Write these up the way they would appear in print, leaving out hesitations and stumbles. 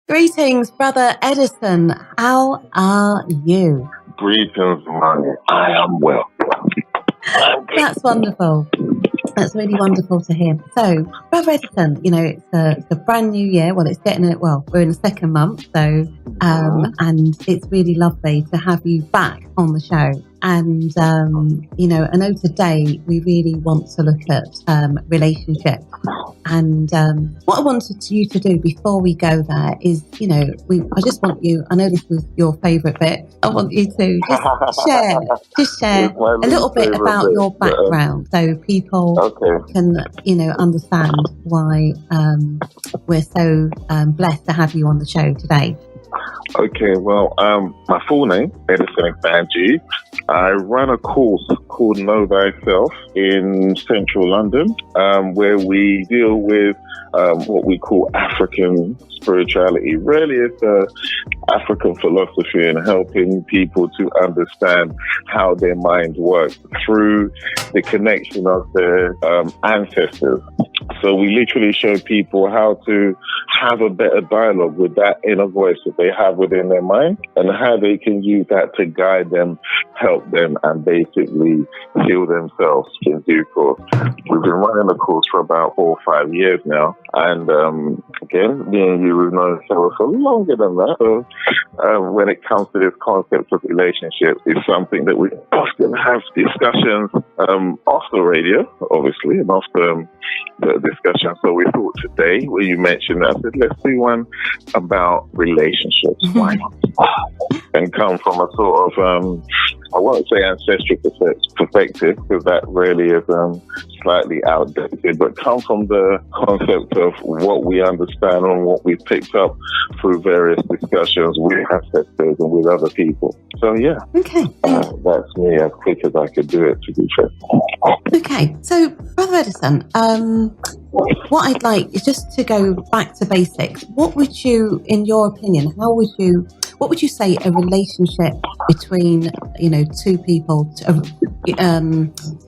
Greetings, Brother Edison. How are you? Greetings, Mani. I am well. That's wonderful. That's really wonderful to hear. So, Brother Edison, it's a brand new year. Well, we're in the second month, so and it's really lovely to have you back on the show. And I know today we really want to look at relationships. And what I wanted you to do before we go there is, I just want you. I know this was your favourite bit. I want you to just share a little bit about your background, so people can, understand why we're so blessed to have you on the show today. Okay, well, my full name, Edison Agbandje. I run a course called Know Thyself in central London, where we deal with what we call African spirituality. Really, it's African philosophy and helping people to understand how their minds work through the connection of their ancestors. So we literally show people how to have a better dialogue with that inner voice that they have within their mind and how they can use that to guide them, help them, and basically heal themselves in due course. We've been running the course for about 4 or 5 years now. And again, me and you, we've known each other for longer than that. So when it comes to this concept of relationships, it's something that we often have discussions off the radio, obviously, and off the discussion. So we thought today, when you mentioned that, I said, let's do one about relationships. Why not? And come from a sort of, I won't say ancestral perspective, because that really is slightly outdated, but come from the concept of what we understand and what we've picked up through various discussions with ancestors and with other people. So yeah, that's me as quick as I could do it, to be fair. Okay, so Brother Edison, what I'd like is just to go back to basics. What would you, in your opinion, what would you say a relationship between, two people,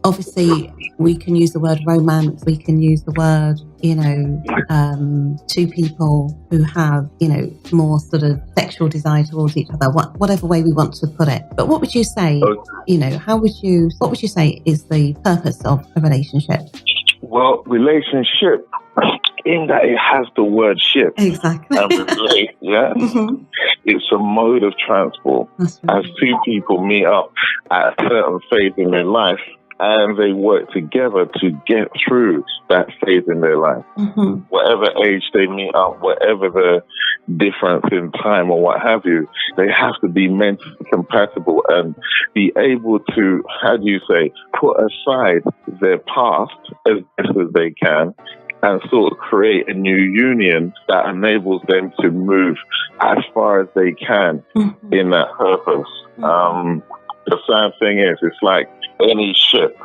obviously we can use the word romance, we can use the word, two people who have, more sort of sexual desire towards each other, whatever way we want to put it. But what would you say, what would you say is the purpose of a relationship? Well, relationship, in that it has the word ship. Exactly. Yeah. Mm-hmm. It's a mode of transport. As two people meet up at a certain phase in their life, and they work together to get through that phase in their life. Mm-hmm. Whatever age they meet up, whatever the difference in time or what have you, they have to be mentally compatible and be able to, put aside their past as best as they can and sort of create a new union that enables them to move as far as they can in that purpose. The sad thing is, it's like any ship.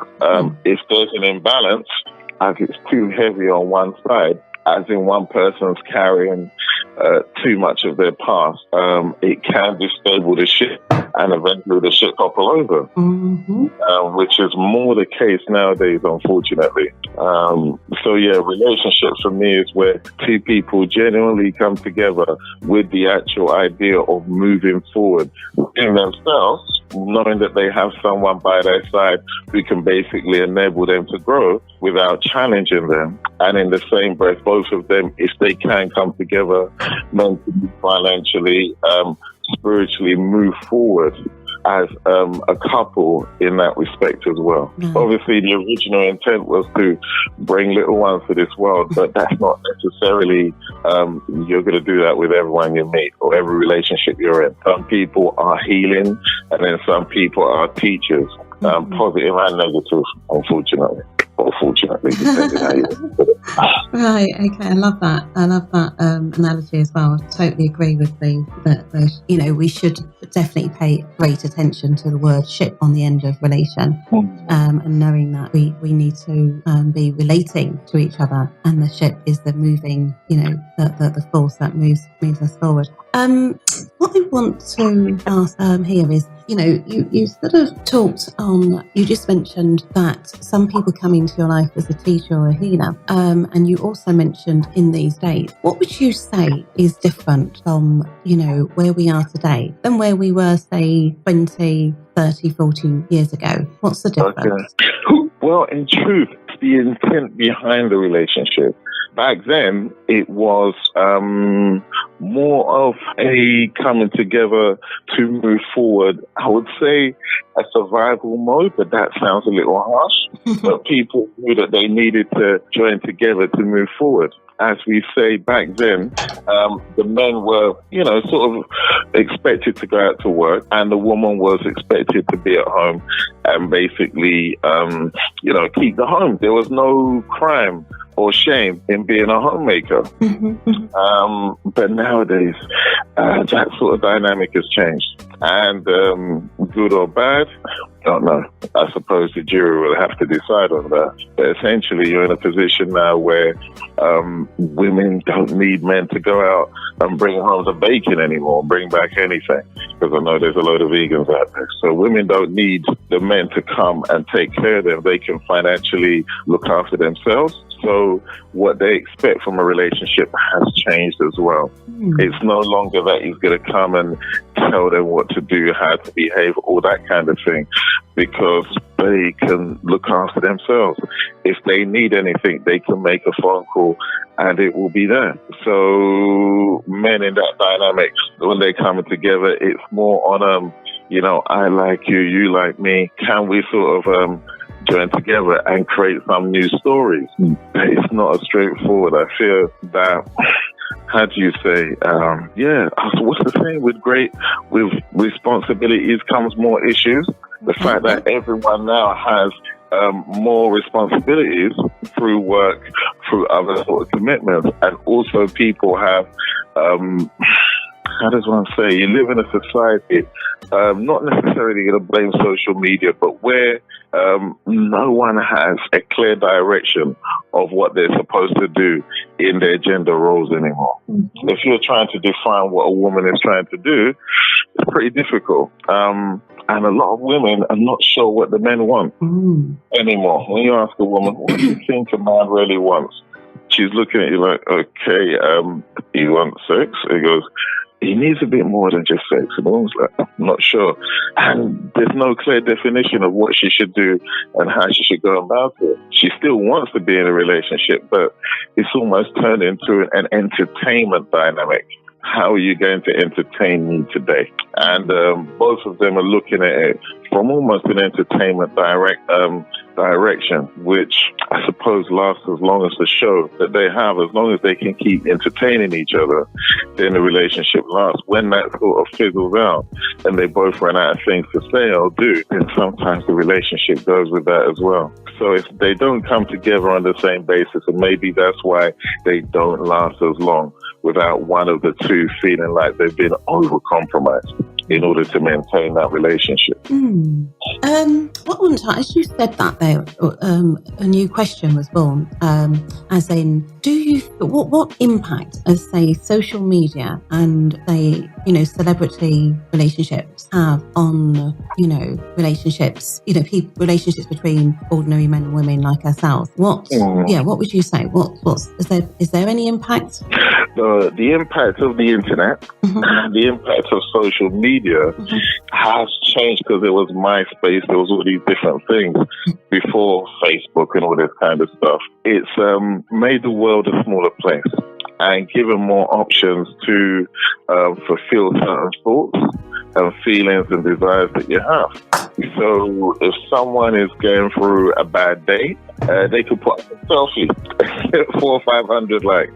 If there's an imbalance, as it's too heavy on one side, as in one person's carrying too much of their past, it can destabilize the ship and eventually the ship topple over, which is more the case nowadays, unfortunately. Relationships for me is where two people genuinely come together with the actual idea of moving forward in themselves, knowing that they have someone by their side who can basically enable them to grow without challenging them. And in the same breath, both of them, if they can come together mentally, financially, spiritually, move forward as a couple in that respect as well. Obviously, the original intent was to bring little ones to this world, but that's not necessarily, you're going to do that with everyone you meet or every relationship you're in. Some people are healing, and then some people are teachers, positive and negative, unfortunately. Or fortunately, depending how you put it. Right, okay, I love that analogy as well. I totally agree with the we should definitely pay great attention to the word ship on the end of relation, and knowing that we need to be relating to each other, and the ship is the moving, the force that moves us forward. What I want to ask here is, you sort of talked on, you just mentioned that some people come into your life as a teacher or a healer. And you also mentioned in these days, what would you say is different from, where we are today than where we were, say, 20, 30, 40 years ago? What's the difference? Okay. Well, in truth, the intent behind the relationship. Back then, it was more of a coming together to move forward. I would say a survival mode, but that sounds a little harsh. But people knew that they needed to join together to move forward. As we say back then, the men were, sort of expected to go out to work, and the woman was expected to be at home and basically, keep the home. There was no crime or shame in being a homemaker. But nowadays, that sort of dynamic has changed. And good or bad, I don't know. I suppose the jury will have to decide on that. But essentially, you're in a position now where women don't need men to go out and bring home the bacon anymore, bring back anything. Because I know there's a load of vegans out there. So women don't need the men to come and take care of them. They can financially look after themselves. So what they expect from a relationship has changed as well. It's no longer that he's going to come and tell them what to do, how to behave, all that kind of thing, because they can look after themselves. If they need anything, they can make a phone call and it will be there. So men in that dynamic, when they come together, it's more on, I like you, you like me. Can we sort of join together and create some new stories? It's not as straightforward. I feel that, how do you say, what's the saying, with responsibilities comes more issues. The fact that everyone now has more responsibilities through work, through other sort of commitments, and also people have, how does one say, you live in a society, not necessarily going to blame social media, but where no one has a clear direction of what they're supposed to do in their gender roles anymore. If you're trying to define what a woman is trying to do, it's pretty difficult. And a lot of women are not sure what the men want anymore. When you ask a woman, what do you think a man really wants? She's looking at you like, okay, you want sex? He goes, he needs a bit more than just sex. And the woman's like, I'm not sure. And there's no clear definition of what she should do and how she should go about it. She still wants to be in a relationship, but it's almost turned into an entertainment dynamic. How are you going to entertain me today? And both of them are looking at it from almost an entertainment direction, which I suppose lasts as long as the show that they have. As long as they can keep entertaining each other, then the relationship lasts. When that sort of fizzles out and they both run out of things to say or do, then sometimes the relationship goes with that as well. So if they don't come together on the same basis, and maybe that's why they don't last as long, without one of the two feeling like they've been over-compromised in order to maintain that relationship. What one time, as you said that there, a new question was born, as in, what impact, as say, social media and say, celebrity relationships have on, relationships, relationships between ordinary men and women like ourselves? What would you say? Is there any impact? The impact of the internet, the impact of social media has changed, because there was MySpace, there was all these different things before Facebook and all this kind of stuff. It's made the world a smaller place and given more options to fulfill certain thoughts and feelings and desires that you have. So if someone is going through a bad day, they could put up a selfie, 400 or 500 likes,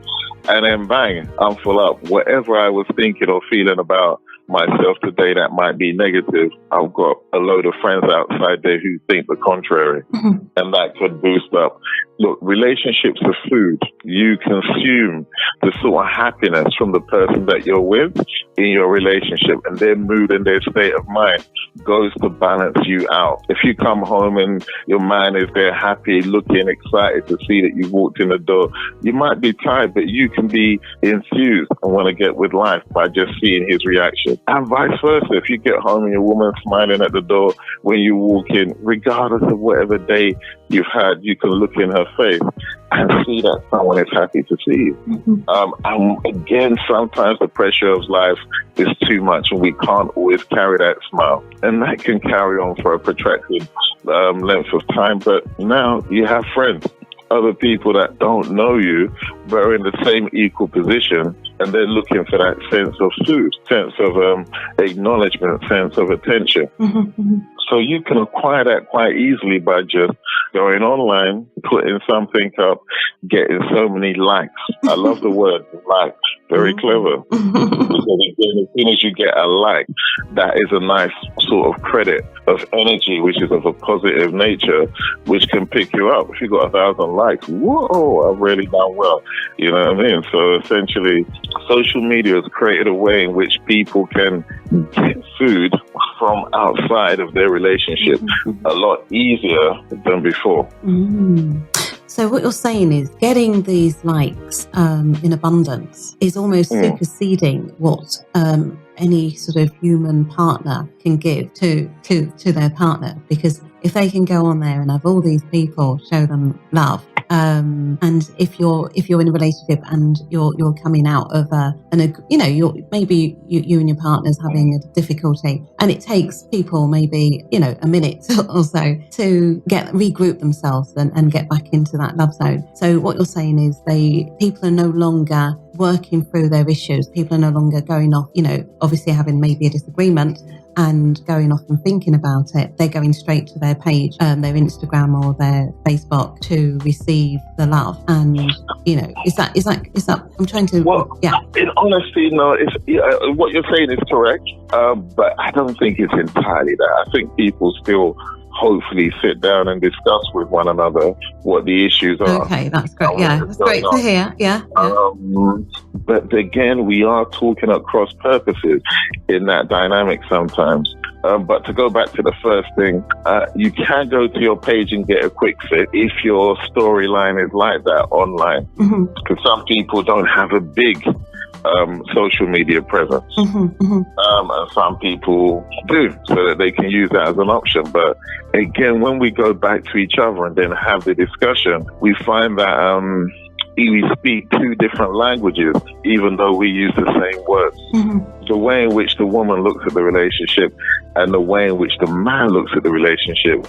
and then bang, I'm full up. Whatever I was thinking or feeling about myself today that might be negative, I've got a load of friends outside there who think the contrary, and that could boost up. Look, relationships are food. You consume the sort of happiness from the person that you're with, in your relationship, and their mood and their state of mind goes to balance you out. If you come home and your man is there happy, looking excited to see that you walked in the door, you might be tired, but you can be enthused and want to get with life by just seeing his reaction. And vice versa. If you get home and your woman smiling at the door when you walk in, regardless of whatever day you've had, you can look in her face and see that someone is happy to see you. And again, sometimes the pressure of life is too much and we can't always carry that smile. And that can carry on for a protracted length of time. But now you have friends, other people that don't know you, but are in the same equal position, and they're looking for that sense of food, sense of acknowledgement, sense of attention. So you can acquire that quite easily by just going online, putting something up, getting so many likes. I love the word like, very clever. Because again, as soon as you get a like, that is a nice sort of credit of energy, which is of a positive nature, which can pick you up. If you got 1,000 likes, whoa, I've really done well. You know what I mean? So essentially, social media has created a way in which people can get food from outside of their relationship a lot easier than before. So what you're saying is getting these likes in abundance is almost superseding what any sort of human partner can give to their partner, because if they can go on there and have all these people show them love, and if you're in a relationship and you're coming out of you're maybe you and your partner's having a difficulty, and it takes people maybe a minute or so to regroup themselves and get back into that love zone. So what you're saying is people are no longer working through their issues. People are no longer going off, obviously having maybe a disagreement and going off and thinking about it. They're going straight to their page, their Instagram or their Facebook to receive the love. And is that? I'm trying to. Well, in honesty, no. What you're saying is correct, but I don't think it's entirely that. I think people still hopefully sit down and discuss with one another what the issues are. Okay, that's great. Yeah, that's great to hear. Yeah. But again, we are talking at cross purposes in that dynamic sometimes. But to go back to the first thing, you can go to your page and get a quick fix if your storyline is like that online. Because some people don't have a big social media presence. And some people do, so that they can use that as an option. But again, when we go back to each other and then have the discussion, we find that we speak two different languages, even though we use the same words. The way in which the woman looks at the relationship and the way in which the man looks at the relationship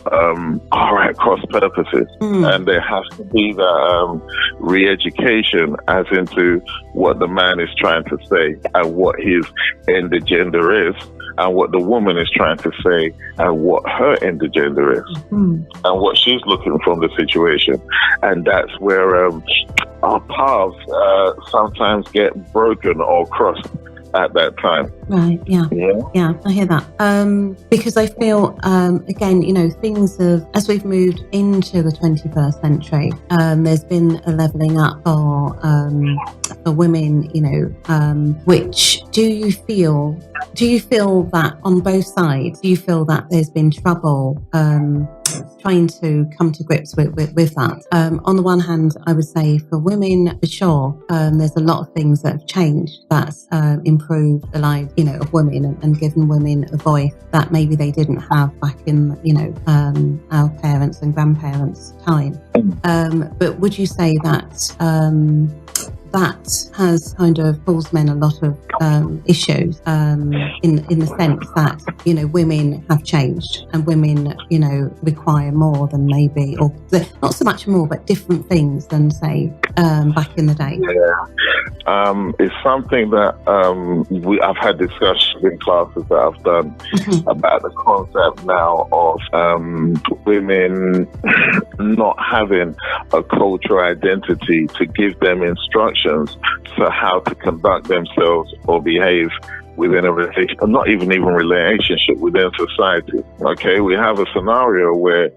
are at cross purposes. And there has to be that re-education as into what the man is trying to say and what his end agenda is, and what the woman is trying to say and what her end agenda is, and what she's looking from the situation. And that's where our paths sometimes get broken or crossed at that time. Right, yeah, I hear that. Because I feel, again, things have, as we've moved into the 21st century, there's been a levelling up for women, which do you feel that on both sides, do you feel that there's been trouble trying to come to grips with that? On the one hand, I would say for women, for sure, there's a lot of things that have changed that's improved the lives, of women and given women a voice that maybe they didn't have back in, our parents' and grandparents' time. But would you say that that has kind of caused men a lot of issues in the sense that women have changed and women require more than maybe, or not so much more, but different things than say back in the day? It's something that I've had discussions in classes that I've done about the concept now of women not having a cultural identity to give them instructions for how to conduct themselves or behave within a relationship, not even relationship, within society. Okay, we have a scenario where,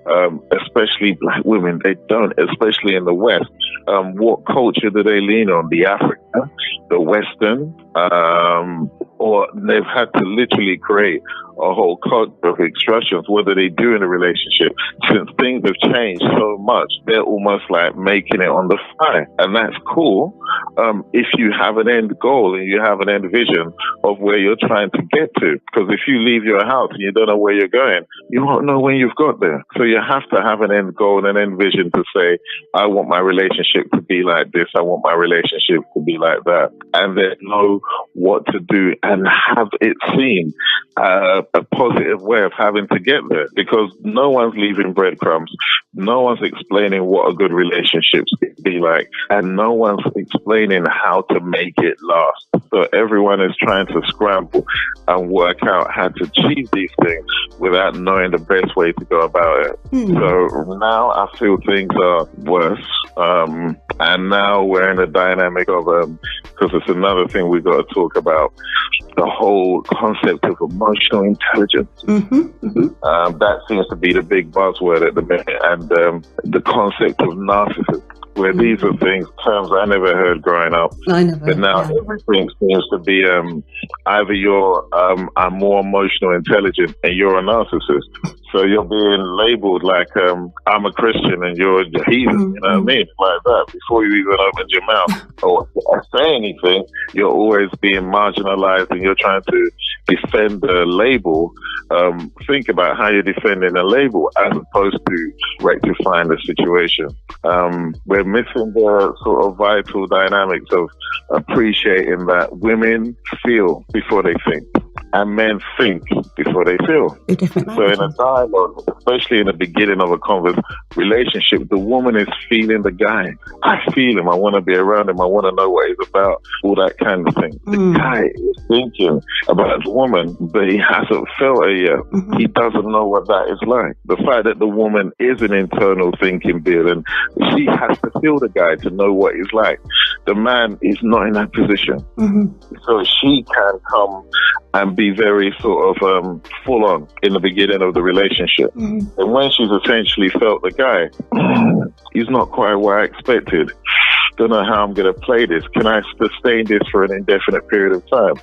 especially black women, they don't, especially in the West, what culture do they lean on? The African, the Western, or they've had to literally create a whole culture of instructions, what do they do in a relationship? Since things have changed so much, they're almost like making it on the fly. And that's cool if you have an end goal and you have an end vision of where you're trying to get to. Because if you leave your house and you don't know where you're going, you won't know when you've got there. So you have to have an end goal and an end vision to say, I want my relationship to be like this, I want my relationship to be like that. And then know what to do and have it seem a positive way of having to get there, because no one's leaving breadcrumbs, no one's explaining what a good relationship should be like, and no one's explaining how to make it last. So everyone is trying to scramble and work out how to achieve these things without knowing the best way to go about it. So now I feel things are worse, and now we're in a dynamic of because it's another thing we've got to talk about, the whole concept of emotional intelligence. That seems to be the big buzzword at the minute, and the concept of narcissism, where these are terms I never heard growing up. I never. But now everything seems to be either you're I'm more emotional intelligent and you're a narcissist. So you're being labeled like I'm a Christian and you're a heathen, you know what I mean? Like that. Before you even opened your mouth or say anything, you're always being marginalized and you're trying to defend the label. Think about how you're defending a label as opposed to rectifying the situation. We're missing the sort of vital dynamics of appreciating that women feel before they think, and men think before they feel. So in a dialogue, especially in the beginning of a relationship, the woman is feeling the guy. I feel him. I want to be around him. I want to know what he's about. All that kind of thing. The guy is thinking about the woman, but he hasn't felt her yet. He doesn't know what that is like. The fact that the woman is an internal thinking being, and she has to feel the guy to know what he's like. The man is not in that position. So she can come and be very sort of full on in the beginning of the relationship. And when she's essentially felt the guy, he's not quite what I expected. Don't know how I'm going to play this. Can I sustain this for an indefinite period of time?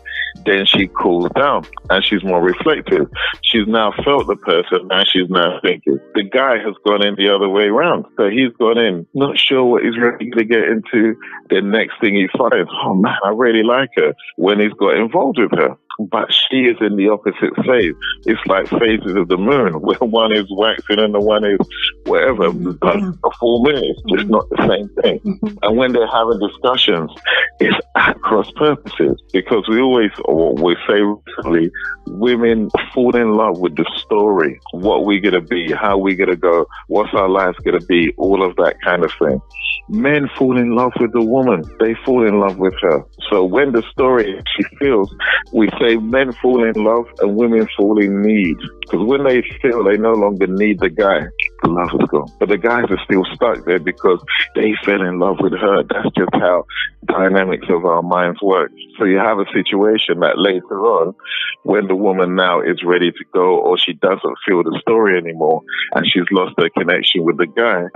Then she cools down and she's more reflective. She's now felt the person, now she's now thinking. The guy has gone in the other way around. So he's gone in, not sure what he's really going to get into. The next thing he finds, oh man, I really like her, when he's got involved with her. But she is in the opposite phase. It's like phases of the moon, where one is waxing and the one is whatever, for 4 minutes, just not the same thing. And when they're having discussions, it's at cross purposes, because we always, or we say recently, women fall in love with the story, what we're going to be, how we're going to go, what's our lives going to be, all of that kind of thing. Men fall in love with the woman. They fall in love with her. So when the story she feels, we say men fall in love and women fall in need. Because when they feel they no longer need the guy, the love is gone. But the guys are still stuck there because they fell in love with her. That's just how dynamics of our minds work. So you have a situation that later on, when the woman now is ready to go, or she doesn't feel the story anymore and she's lost her connection with the guy,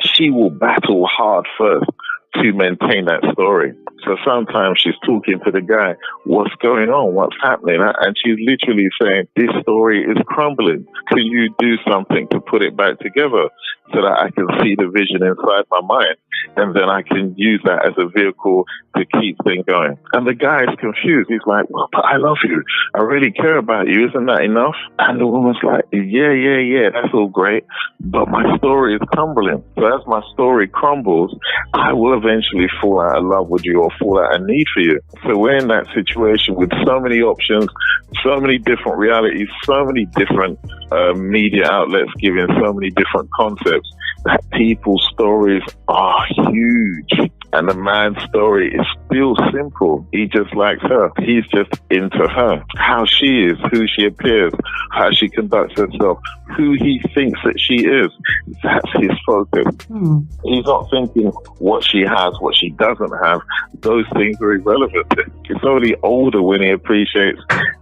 she will battle hard first to maintain that story. So sometimes she's talking to the guy, what's going on, what's happening? And she's literally saying, this story is crumbling. Can you do something to put it back together so that I can see the vision inside my mind? And then I can use that as a vehicle to keep things going. And the guy is confused. He's like, well, but I love you. I really care about you. Isn't that enough? And the woman's like, yeah, that's all great. But my story is crumbling. So as my story crumbles, I will eventually fall out of love with you or fall out of need for you. So we're in that situation with so many options, so many different realities, so many different media outlets giving so many different concepts, that people's stories are huge. And the man's story is still simple. He just likes her. He's just into her. How she is, who she appears, how she conducts herself, who he thinks that she is. That's his focus. He's not thinking what she has, what she doesn't have. Those things are irrelevant. It's only older when he appreciates,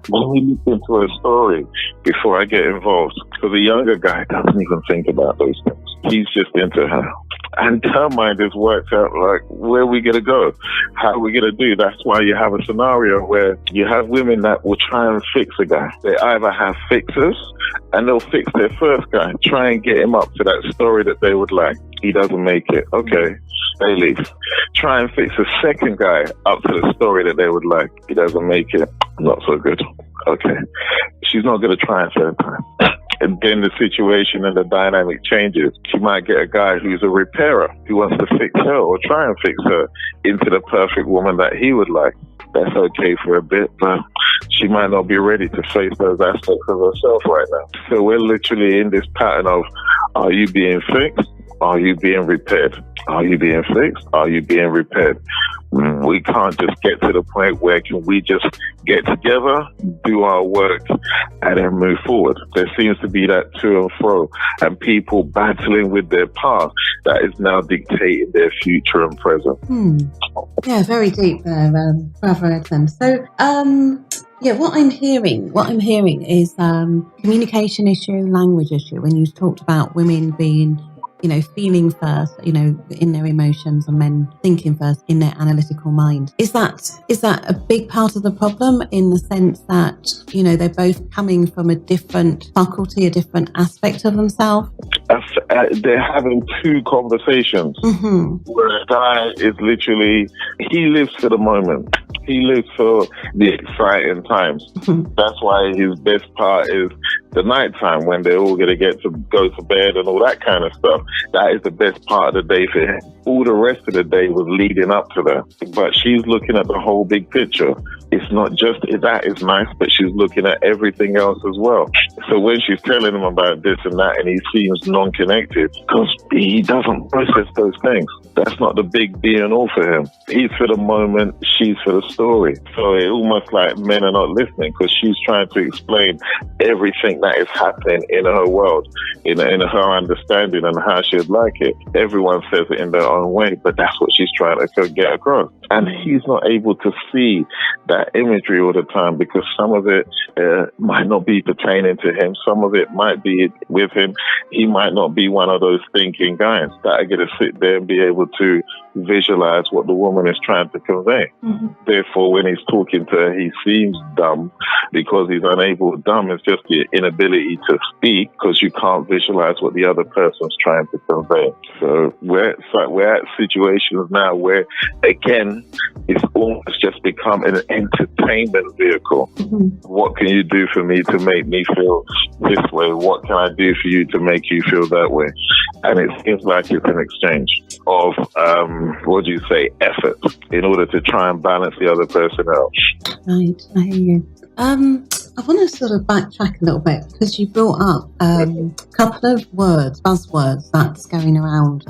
when we look into her story before I get involved. Because the younger guy doesn't even think about those things. He's just into her. And her mind has worked out, like, where are we going to go? How are we going to do? That's why you have a scenario where you have women that will try and fix a guy. They either have fixers, and they'll fix their first guy, try and get him up to that story that they would like. He doesn't make it. Okay, they leave. Try and fix a second guy up to the story that they would like. He doesn't make it. Not so good. Okay. She's not going to try a third time. And then the situation and the dynamic changes. She might get a guy who's a repairer, who wants to fix her or try and fix her into the perfect woman that he would like. That's okay for a bit, but she might not be ready to face those aspects of herself right now. So we're literally in this pattern of, are you being fixed? Are you being repaired? Are you being fixed? Are you being repaired? We can't just get to the point where can we just get together, do our work, and then move forward. There seems to be that to and fro, and people battling with their past that is now dictating their future and present. Yeah, very deep there, Brother Edison. So, yeah, what I'm hearing is communication issue, language issue. When you talked about women being, feeling first, in their emotions, and men thinking first in their analytical mind. Is that a big part of the problem, in the sense that, they're both coming from a different faculty, a different aspect of themselves? They're having two conversations where a guy is literally, he lives for the moment. He lives for the exciting times. That's why his best part is the nighttime, when they're all going to get to go to bed and all that kind of stuff. That is the best part of the day for him. All the rest of the day was leading up to that. But she's looking at the whole big picture. It's not just that is nice, but she's looking at everything else as well. So when she's telling him about this and that, and he seems non-connected, because he doesn't process those things. That's not the big be and all for him. He's for the moment, she's for the story. So it's almost like men are not listening, because she's trying to explain everything that is happening in her world, in her understanding and how she'd like it. Everyone says it in their own way, but that's what she's trying to get across. And he's not able to see that imagery all the time, because some of it might not be pertaining to him. Some of it might be with him. He might not be one of those thinking guys that are going to sit there and be able to visualize what the woman is trying to convey. Therefore, when he's talking to her, he seems dumb because he's unable. Dumb is just the inability to speak, because you can't visualize what the other person's trying to convey. So we're at situations now where, again, it's almost just become an entertainment vehicle. What can you do for me to make me feel this way? What can I do for you to make you feel that way? And it seems like it's an exchange of, effort in order to try and balance the other person out. Right, I hear you. I want to sort of backtrack a little bit, because you brought up a couple of buzzwords that's going around,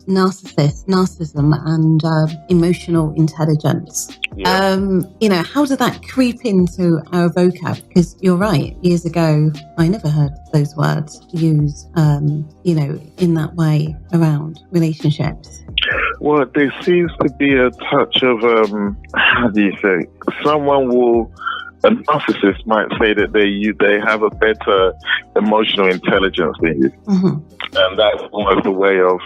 narcissism and emotional intelligence. Yeah. How did that creep into our vocab? Because you're right, years ago, I never heard those words used, in that way around relationships. Well, there seems to be a touch of, a narcissist might say that they have a better emotional intelligence than you. And that's almost a way of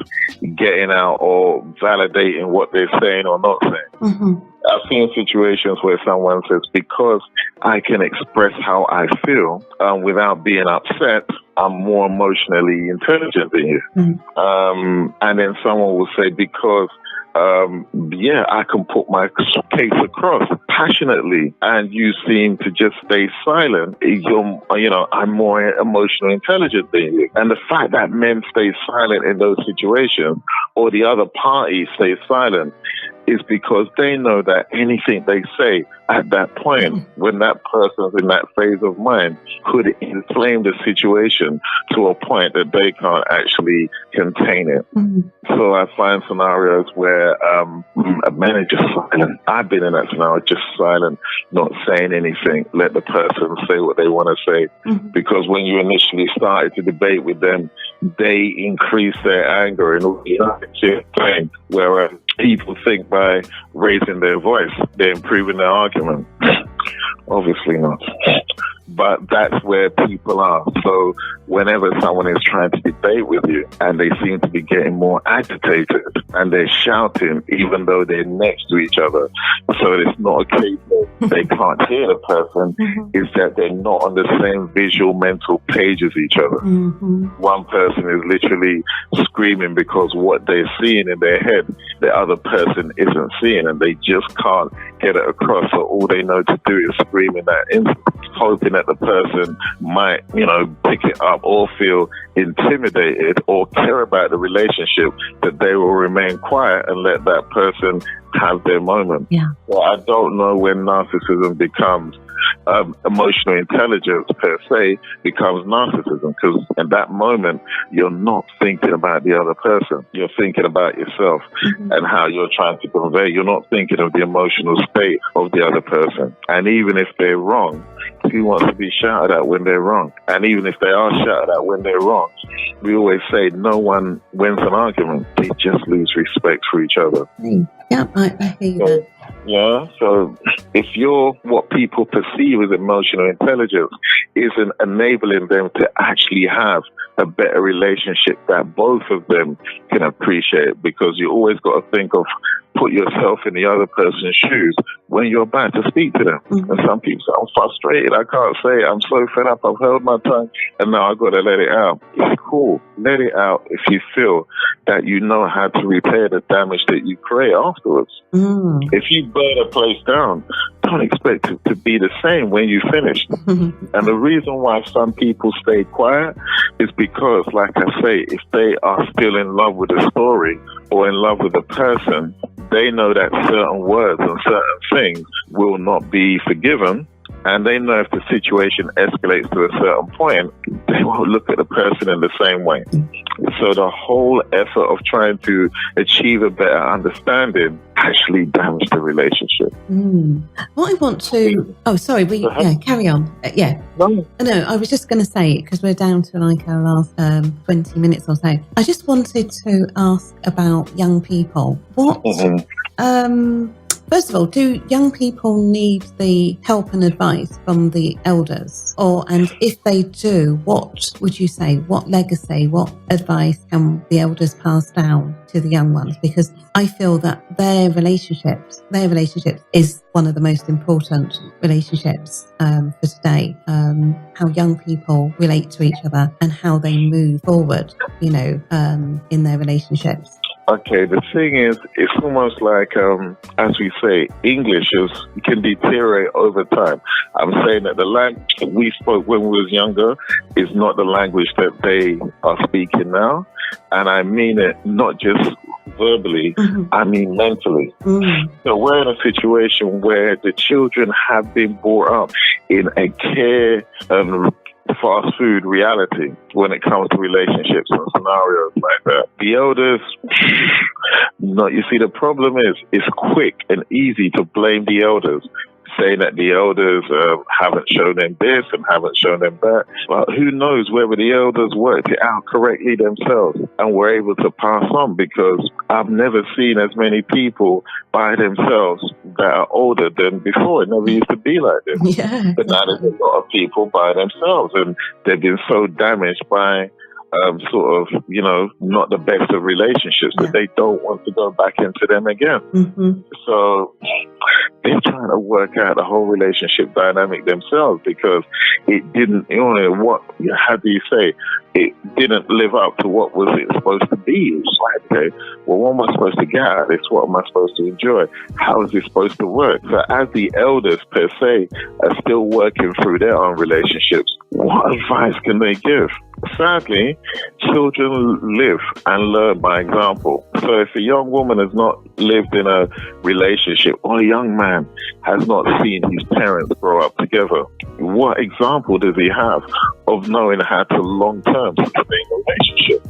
getting out or validating what they're saying or not saying. I've seen situations where someone says, because I can express how I feel without being upset, I'm more emotionally intelligent than you. And then someone will say, because I can put my case across passionately, and you seem to just stay silent. I'm more emotionally intelligent than you. And the fact that men stay silent in those situations, or the other party stays silent, is because they know that anything they say at that point, when that person's in that phase of mind, could inflame the situation to a point that they can't actually contain it. So I find scenarios where a man is just silent. I've been in that scenario, just silent, not saying anything. Let the person say what they want to say. Because when you initially started to debate with them, they increase their anger and all the thing, where people think by raising their voice, they're improving their argument. Obviously not. but that's where people are. So whenever someone is trying to debate with you and they seem to be getting more agitated and they're shouting even though they're next to each other, so it's not a case of they can't hear the person, is that they're not on the same visual mental page as each other. One person is literally screaming because what they're seeing in their head, the other person isn't seeing, and they just can't get it across. So all they know to do is scream in that instant, hoping that the person might, pick it up or feel intimidated or care about the relationship, that they will remain quiet and let that person have their moment. Well, I don't know when narcissism becomes emotional intelligence per se becomes narcissism, because in that moment you're not thinking about the other person, you're thinking about yourself and how you're trying to convey. You're not thinking of the emotional state of the other person. And even if they're wrong, who wants to be shouted at when they're wrong? And even if they are shouted at when they're wrong, we always say no one wins an argument, they just lose respect for each other. Yeah, I hear you there. Yeah, so if what people perceive as emotional intelligence isn't enabling them to actually have a better relationship that both of them can appreciate, because you always got to think of, put yourself in the other person's shoes when you're about to speak to them. And some people say, I'm frustrated, I can't say it, I'm so fed up, I've held my tongue, and now I've got to let it out. It's cool. Let it out if you feel that you know how to repair the damage that you create afterwards. If you burn a place down, don't expect it to be the same when you finish. And the reason why some people stay quiet is because, like I say, if they are still in love with the story or in love with the person, they know that certain words and certain things will not be forgiven. And they know if the situation escalates to a certain point, they won't look at the person in the same way. So the whole effort of trying to achieve a better understanding actually damaged the relationship. What I want to... Oh, sorry. Carry on. No, I was just going to say, because we're down to like our last 20 minutes or so, I just wanted to ask about young people. First of all, do young people need the help and advice from the elders? And if they do, what would you say? What legacy, what advice can the elders pass down to the young ones? Because I feel that their relationships is one of the most important relationships for today. How young people relate to each other and how they move forward, in their relationships. Okay, the thing is, it's almost like, as we say, English can deteriorate over time. I'm saying that the language we spoke when we was younger is not the language that they are speaking now. And I mean it not just verbally, I mean mentally. So we're in a situation where the children have been brought up in a care fast food reality when it comes to relationships and scenarios like that. The elders, you see, the problem is it's quick and easy to blame the elders, saying that the elders haven't shown them this and haven't shown them that. But who knows whether the elders worked it out correctly themselves and were able to pass on, because I've never seen as many people by themselves that are older than before. It never used to be like this. But now there's a lot of people by themselves, and they've been so damaged by not the best of relationships that they don't want to go back into them again. So they're trying to work out the whole relationship dynamic themselves, because it didn't, it didn't live up to what was it supposed to be. It was like, okay, well, what am I supposed to get out of this? What am I supposed to enjoy? How is this supposed to work? So as the elders, per se, are still working through their own relationships, what advice can they give? Sadly, children live and learn by example. So if a young woman has not lived in a relationship, or a young man has not seen his parents grow up together, what example does he have of knowing how to long-term sustain a relationship?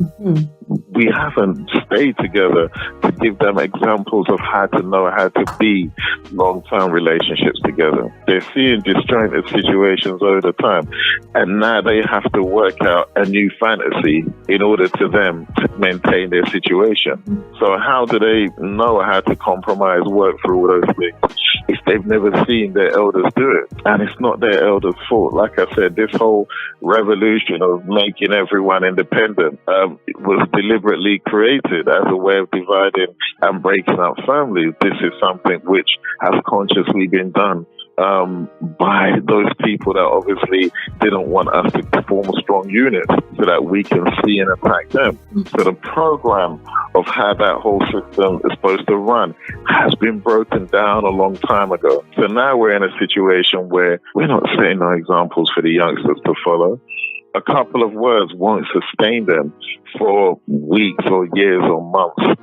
we haven't stayed together to give them examples of how to know how to be long-term relationships together. They're seeing disjointed situations all the time, and now they have to work out a new fantasy in order to them to maintain their situation. So how do they know how to compromise, work through all those things if they've never seen their elders do it? And it's not their elders' fault. Like I said, this whole revolution of making everyone independent was deliberately created as a way of dividing and breaking up families. This is something which has consciously been done by those people that obviously didn't want us to form a strong unit so that we can see and attack them. So the program of how that whole system is supposed to run has been broken down a long time ago. So now we're in a situation where we're not setting no examples for the youngsters to follow. A couple of words won't sustain them for weeks or years or months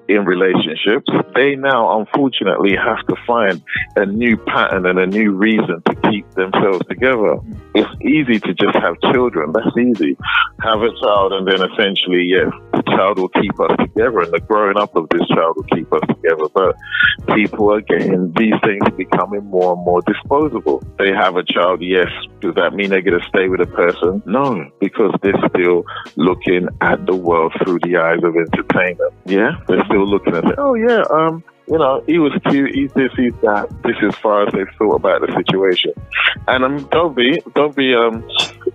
in relationships. They now, unfortunately, have to find a new pattern and a new reason to keep themselves together. It's easy to just have children. That's easy. Have a child and then essentially, yes, the child will keep us together and the growing up of this child will keep us together. But people are getting, these things are becoming more and more disposable. They have a child, yes. Does that mean they're going to stay with a person? No, because they're still looking at the world through the eyes of entertainment. Yeah, they're still looking at it. Oh yeah, you know, he was cute, he's this, he's that. This is as far as they've thought about the situation. And don't be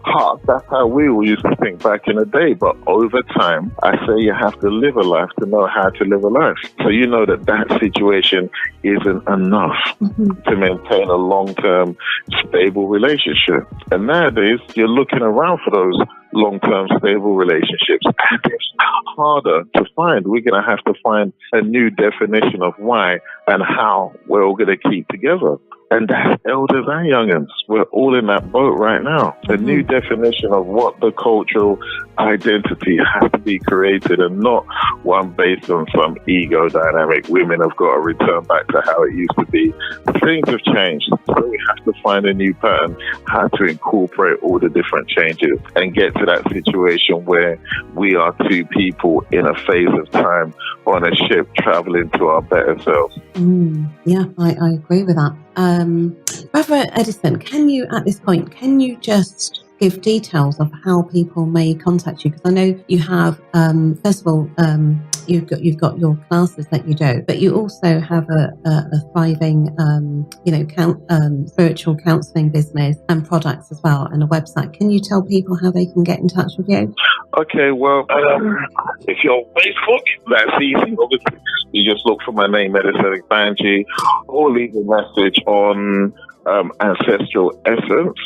hard. That's how we all used to think back in the day. But over time, I say you have to live a life to know how to live a life. So you know that that situation isn't enough to maintain a long-term, stable relationship. And nowadays, you're looking around for those long-term, stable relationships. And it's harder to find. We're going to have to find a new definition of why and how we're all going to keep together. And that's elders and youngins. We're all in that boat right now. A new definition of what the cultural identity has to be created, and not one based on some ego dynamic. Women have got to return back to how it used to be. Things have changed. So we have to find a new pattern, how to incorporate all the different changes and get to that situation where we are two people in a phase of time on a ship traveling to our better selves. Yeah, I agree with that. Brother Edison, can you just give details of how people may contact you? Because I know you have, first of all, you've got your classes that you do, but you also have a thriving, spiritual counselling business and products as well, and a website. Can you tell people how they can get in touch with you? Okay, well, if you're on Facebook, that's easy. Obviously, you just look for my name, Edison Agbandje, or leave a message on Ancestral Essence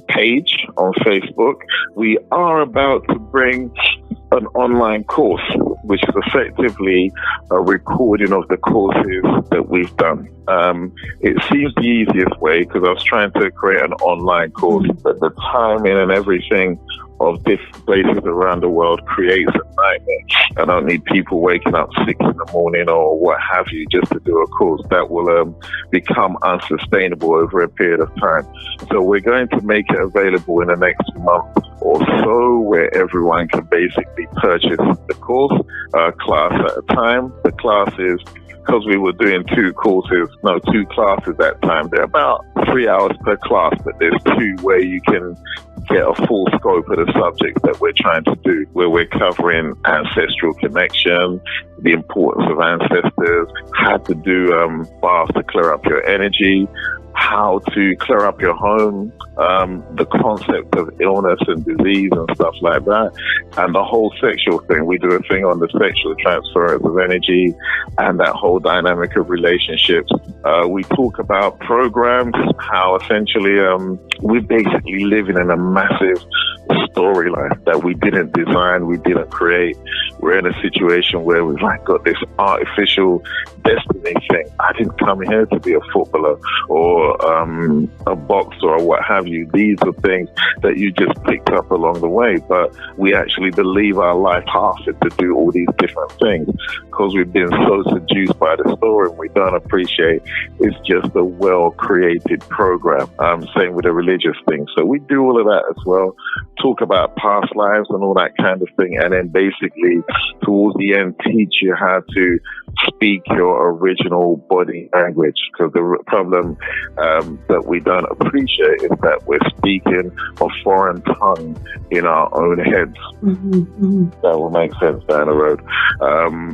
page on Facebook. We are about to bring an online course, which is effectively a recording of the courses that we've done. It seems the easiest way because I was trying to create an online course, but the timing and everything of different places around the world creates a nightmare. I don't need people waking up 6 in the morning or what have you just to do a course. That will become unsustainable over a period of time. So we're going to make it available in the next month or so, where everyone can basically purchase the course, class at a time. The classes, because we were doing two classes at that time, they're about 3 hours per class, but there's two where you can get a full scope of the subjects that we're trying to do, where we're covering ancestral connection, the importance of ancestors, how to do baths to clear up your energy, how to clear up your home, the concept of illness and disease and stuff like that, and the whole sexual thing. We do a thing on the sexual transference of energy and that whole dynamic of relationships. We talk about programs, how essentially we're basically living in a massive storyline that we didn't design, we didn't create. we're in a situation where we've like got this artificial destiny thing. I didn't come here to be a footballer or a boxer or what have you. These are things that you just picked up along the way, but we actually believe our life path is to do all these different things because we've been so seduced by the story and we don't appreciate it's just a well-created program. Same with the religious thing. So we do all of that as well, talk about past lives and all that kind of thing, and then basically towards the end teach you how to speak your original body language, because the problem that we don't appreciate is that we're speaking a foreign tongue in our own heads. That will make sense down the road.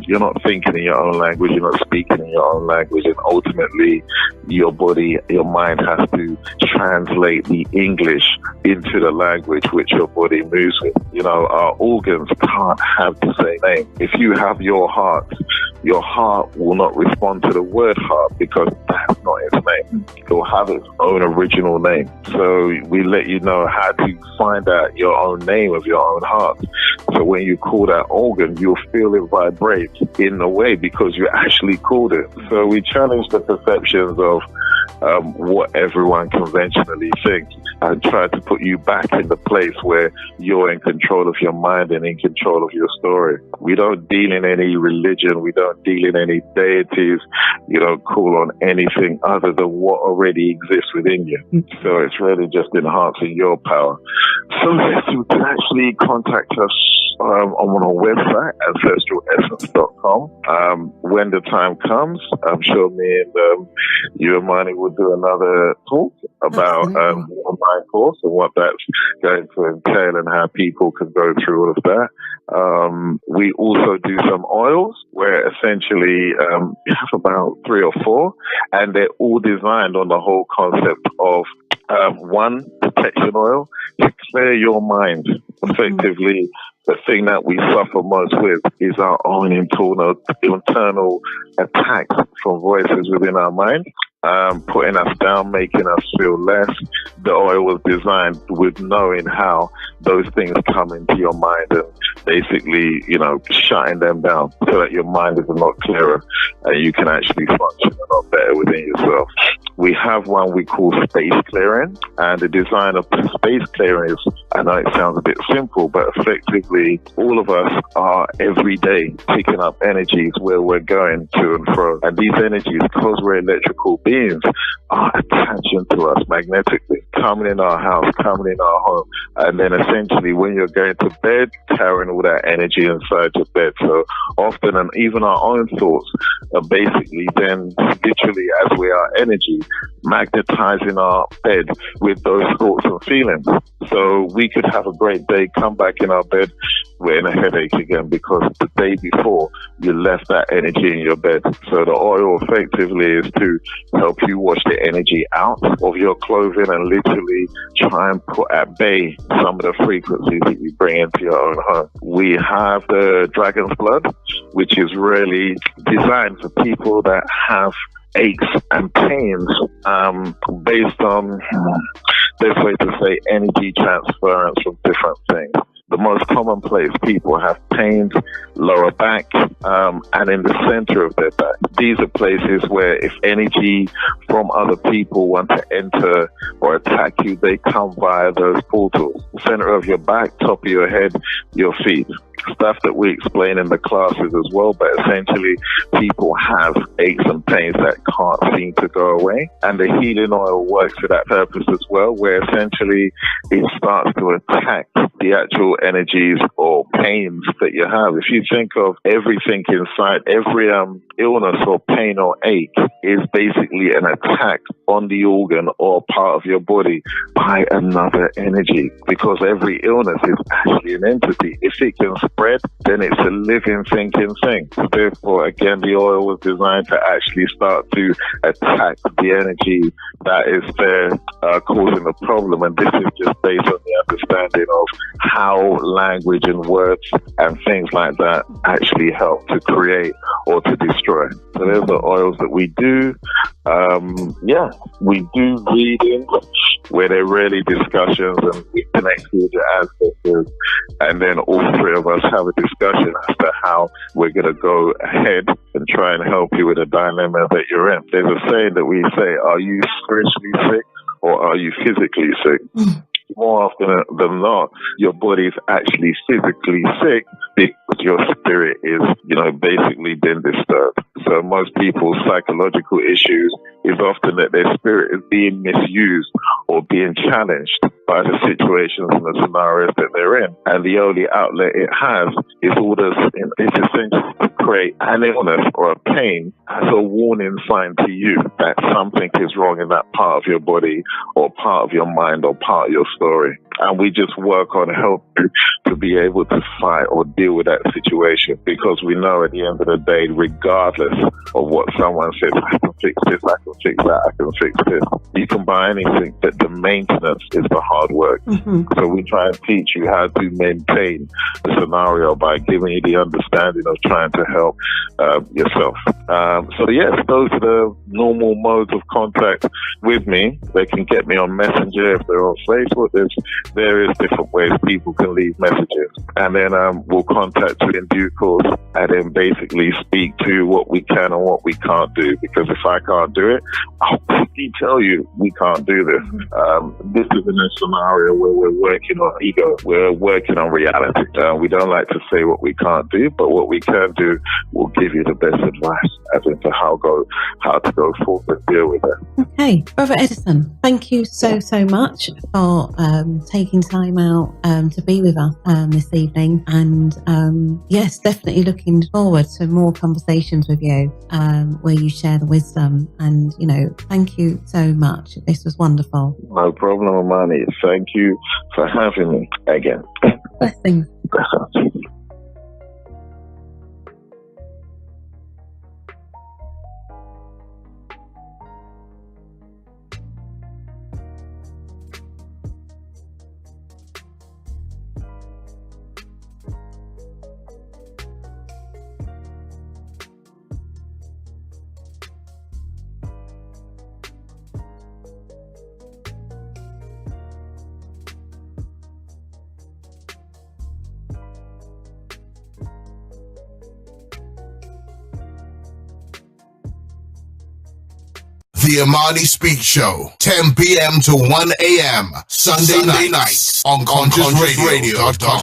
You're not thinking in your own language, you're not speaking in your own language, and ultimately your body, your mind has to translate the English into the language which your body moves with. You know, our organs can't have the same name. If you have your heart will not respond to the word heart because that's not its name. It will have its own original name. So we let you know how to find out your own name of your own heart. So when you call that organ, you'll feel it vibrate in a way because you actually called it. So we challenge the perceptions of what everyone conventionally thinks and try to put you back in the place where you're in control of your mind and in control of your story. We don't deal in any religion. We don't deal in any deities. You don't call on anything other than what already exists within you. So it's really just enhancing your power. So yes, you can actually contact us on our website, ancestralessence.com. When the time comes, I'm sure me and you, Imani, will do another talk about the online course and what that's going to entail and how people can go through all of that. We also do some oils where essentially we have about 3 or 4, and they're all designed on the whole concept of one, protection oil to clear your mind. Effectively, the thing that we suffer most with is our own internal attacks from voices within our mind, putting us down, making us feel less. The oil was designed with knowing how those things come into your mind and basically, you know, shutting them down so that your mind is a lot clearer and you can actually function a lot better within yourself. We have one we call space clearing, and the design of space clearing is, I know it sounds a bit simple, but effectively all of us are every day picking up energies where we're going to and fro. And these energies, because we're electrical beings, are attaching to us magnetically, coming in our house, coming in our home. And then essentially when you're going to bed, carrying all that energy inside your bed. So often, and even our own thoughts are basically then literally, as we are energy, magnetizing our bed with those thoughts and feelings. So we could have a great day, come back in our bed, we're in a headache again because the day before you left that energy in your bed. So the oil effectively is to help you wash the energy out of your clothing and literally try and put at bay some of the frequencies that you bring into your own home. We have the dragon's blood, which is really designed for people that have aches and pains based on, best way to say, energy transference from different things. The most common place people have pains, lower back, and in the center of their back. These are places where if energy from other people want to enter or attack you, they come via those portals. Center of your back, top of your head, your feet. Stuff that we explain in the classes as well, but essentially people have aches and pains that can't seem to go away. And the healing oil works for that purpose as well, where essentially it starts to attack the actual energies or pains that you have. If you think of everything inside, every illness or pain or ache is basically an attack on the organ or part of your body by another energy, because every illness is actually an entity. If it can spread, then it's a living, thinking thing. So therefore, again, the oil was designed to actually start to attack the energy that is there causing the problem. And this is just based on the understanding of how language and words and things like that actually help to create or to destroy. So there's the oils that we do. We do reading. where they're really discussions and we connect with your ancestors, and then all three of us have a discussion as to how we're going to go ahead and try and help you with a dilemma that you're in. There's a saying that we say, are you spiritually sick or are you physically sick? More often than not, your body's actually physically sick because your spirit is, basically been disturbed. So most people's psychological issues is often that their spirit is being misused or being challenged by the situations and the scenarios that they're in. And the only outlet it has is it's essentially to create an illness or a pain as a warning sign to you that something is wrong in that part of your body or part of your mind or part of your story. And we just work on helping you to be able to fight or deal with that situation, because we know at the end of the day, regardless of what someone says, I can fix this, I can fix that, I can fix this. You can buy anything, but the maintenance is the hard work. So we try and teach you how to maintain the scenario by giving you the understanding of trying to help yourself. So yes, those are the normal modes of contact with me. They can get me on Messenger if they're on Facebook. There's various different ways people can leave messages, and then we'll contact you in due course and then basically speak to what we can and what we can't do, because if I can't do it, I'll quickly tell you we can't do this. This is in a scenario where we're working on ego, we're working on reality. We don't like to say what we can't do, but what we can do will give you the best advice as into how to go forward and deal with it. Okay, Brother Edison, thank you so much for taking time out to be with us this evening, and yes, definitely looking forward to more conversations with you where you share the wisdom, and thank you so much. This was wonderful. No problem, Imani. Thank you for having me again. Blessings. The Imani Speak Show, 10 p.m. to 1 a.m. Sunday nights on ConsciousRadio.com.